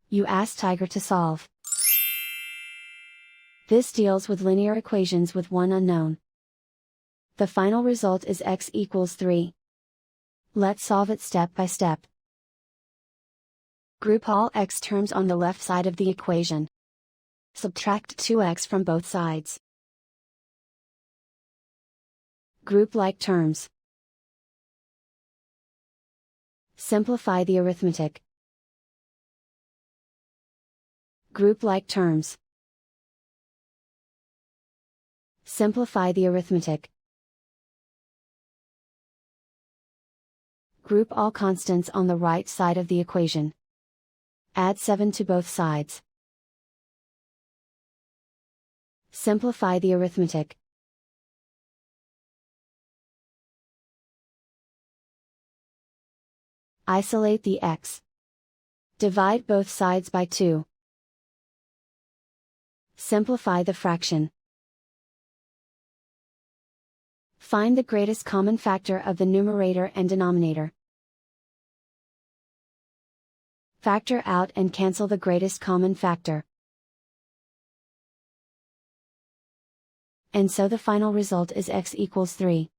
You ask Tiger to solve. This deals with linear equations with one unknown. The final result is x equals 3. Let's solve it step by step. Group all x terms on the left side of the equation. Subtract 2x from both sides. Group like terms. Simplify the arithmetic. Group like terms. Simplify the arithmetic. Group all constants on the right side of the equation. Add 7 to both sides. Simplify the arithmetic. Isolate the x. Divide both sides by 2. Simplify the fraction. Find the greatest common factor of the numerator and denominator. Factor out and cancel the greatest common factor. And so the final result is x equals 3.